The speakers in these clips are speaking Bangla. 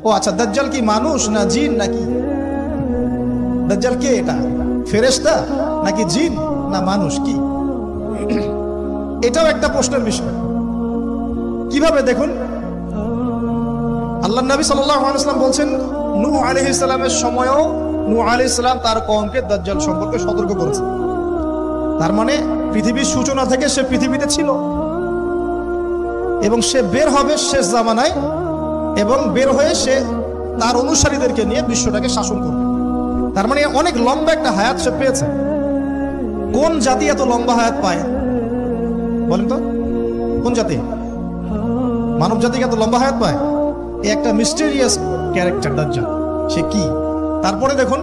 ও আচ্ছা, দাজ্জাল কি মানুষ না জিন নাকি? দাজ্জাল কে? এটা ফেরেশতা নাকি জিন না মানুষ? কি এটাও একটা প্রশ্নের বিষয়। কিভাবে দেখুন, আল্লাহ নবী সাল্লাল্লাহু আলাইহি ওয়াসাল্লাম বলছেন নূহ আলাইহিস সালামের সময়ও নূহ আলাইহিস সালাম তার কওমকে দাজ্জাল সম্পর্কে সতর্ক করেছেন। তার মানে পৃথিবীর সূচনা থেকে সে পৃথিবীতে ছিল এবং সে বের হবে শেষ জামানায়, এবং বের হয়ে সে তার অনুসারীদেরকে নিয়ে বিশ্বটাকে শাসন করবে। তার মানে অনেক লম্বা একটা হায়াত সে পেয়েছে। কোন জাতি এত লম্বা হায়াত পায় বলেন তো? কোন জাতি, মানব জাতিকে এত লম্বা হায়াত পায়? এই একটা মিস্টেরিয়াস ক্যারেক্টার দাজ্জাল। সে কি? তারপরে দেখুন,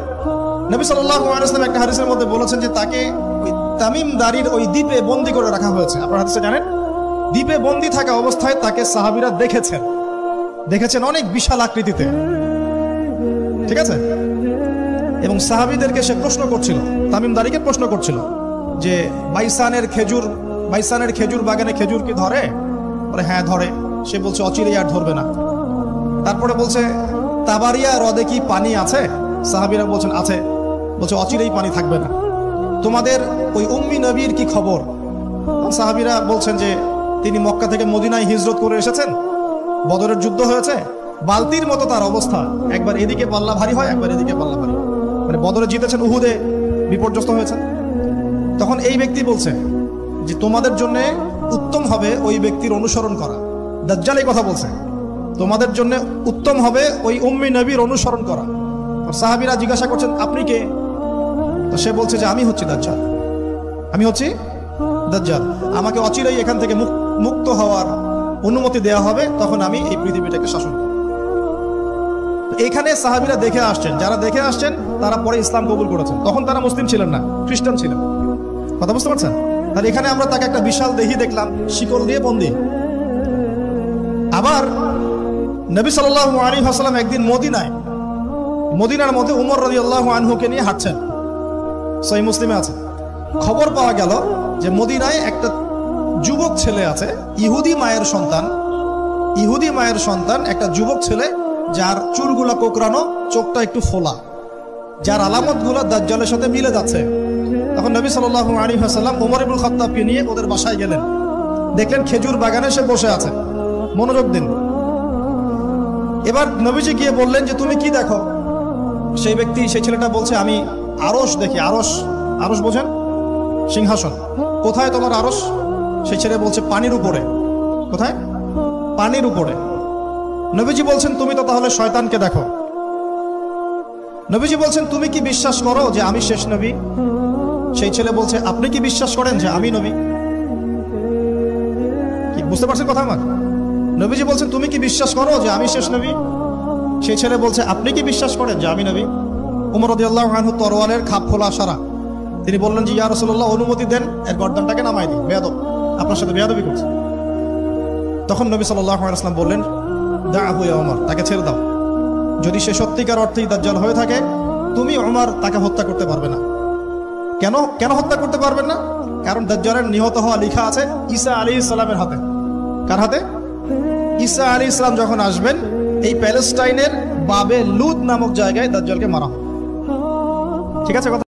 নবী সাল্লাল্লাহু আলাইহি ওয়াসাল্লাম একটা হাদিসের মধ্যে বলেছেন যে তাকে ওই তামিম দারির ওই দ্বীপে বন্দী করে রাখা হয়েছে। আপনারা হাদিসে জানেন, দ্বীপে বন্দী থাকা অবস্থায় তাকে সাহাবীরা দেখেছেন অনেক বিশাল আকৃতিতে, ঠিক আছে? এবং সাহাবীদেরকে সে প্রশ্ন করছিল, তামিম দারিকে প্রশ্ন করছিল যে বাইসানের খেজুর বাগানে খেজুর কি ধরে? বলে হ্যাঁ ধরে। সে বলছে অচিরেই আর ধরবে না। তারপরে বলছে তাবারিয়া হ্রদে কি পানি আছে? সাহাবীরা বলছেন আছে। বলছে অচিরেই পানি থাকবে না। তোমাদের ওই উম্মি নবীর কি খবর? সাহাবীরা বলছেন যে তিনি মক্কা থেকে মদিনায় হিজরত করে এসেছেন, বদরের যুদ্ধ হয়েছে, বালতির মতো তার অবস্থা, একবার এদিকে পাল্লা ভারী হয়, একবার এদিকে পাল্লা ভারী, মানে বদরে জিতেছেন, উহুদে বিপর্যস্ত হয়েছেন। তখন এই ব্যক্তি বলছে যে তোমাদের জন্য উত্তম হবে ওই ব্যক্তির অনুসরণ করা। দাজ্জাল এই কথা বলছে, তোমাদের জন্য উত্তম হবে ওই উম্মি নবীর অনুসরণ করা। সাহাবীরা জিজ্ঞাসা করছেন আপনি কে? তো সে বলছে যে আমি হচ্ছি দাজ্জাল, আমি হচ্ছি দাজ্জাল। আমাকে অচিরেই এখান থেকে মুক্ত হওয়ার অনুমতি দেওয়া হবে, তখন আমি এই পৃথিবীটাকে শাসন করব। এখানে সাহাবীরা দেখে আসছেন, যারা দেখে আসছেন তারা পরে ইসলাম কবুল করেছেন। তখন তারা মুসলিম ছিলেন না, খ্রিস্টান ছিলেন। কথা বুঝতে পারছেন? তাহলে এখানে আমরা তাকে একটা বিশাল দেহি দেখলাম, শিকল দিয়ে বন্দী। আবার নবী সাল্লাল্লাহু আলাইহি ওয়াসাল্লাম একদিন মদিনার মধ্যে উমর রাদিয়াল্লাহু আনহুকে নিয়ে হাঁটছেন, সহিহ মুসলিমে আছে। খবর পাওয়া গেল যে মদিনায় একটা যুবক ছেলে আছে, ইহুদি মায়ের সন্তান একটা যুবক ছেলে, যার চুলগুলা কোকড়ানো, চোখটা একটু ফোলা, যার আলামতগুলো দাজ্জালের সাথে মিলে যাচ্ছে। তখন নবী সাল্লাল্লাহু আলাইহি ওয়াসাল্লাম ওমর ইবনুল খাত্তাবকে নিয়ে ওদের বাসায় গেলেন। দেখলেন খেজুর বাগানে সে বসে আছে। মনোযোগ দিন। এবার নবীজি গিয়ে বললেন যে তুমি কি দেখো? সেই ছেলেটা বলছে আমি আরশ দেখি। আরশ বোঝেন? সিংহাসন। কোথায় তোমার আরশ? সেই ছেলে বলছে পানির উপরে। কোথায়? পানির উপরে। নবীজি বলছেন তুমি তো তাহলে শয়তানকে দেখো। নবীজি বলছেন তুমি কি বিশ্বাস করো যে আমি শেষ নবী? সেই ছেলে বলছে আপনি কি বিশ্বাস করেন যে আমি নবী? কি বুঝতে পারছেন কথা আমার? নবীজি বলছেন তুমি কি বিশ্বাস করো যে আমি শেষ নবী? সেই ছেলে বলছে আপনি কি বিশ্বাস করেন যে আমি নবী? ওমর রাদিয়াল্লাহু আনহু তরওয়ালের খাপ খোলা সারা। তিনি বললেন যে ইয়া রাসূলুল্লাহ অনুমতি দেন, এর গর্দানটাকে নামাই দিন, বেয়াদব, আপনার সাথে বেয়াদবি করছে। তখন নবী সাল্লাল্লাহু আলাইহি ওয়াসাল্লাম বললেন দাআহু ইয়া ওমর, তাকে ছেড়ে দাও। যদি সে সত্যিকার অর্থেই দাজ্জাল হয়ে থাকে, তুমি ওমর তাকে হত্যা করতে পারবে না। কেন হত্যা করতে পারবেন না? কারণ দাজ্জালের নিহত হওয়া লেখা আছে ঈসা আলাইহিস সালামের হাতে। কার হাতে? ঈসা আলাইহিস সালাম যখন আসবেন, এই প্যালেস্টাইনের বাবে লুদ নামক জায়গায় দাজ্জালকে মারা হবে। ঠিক আছে কথা?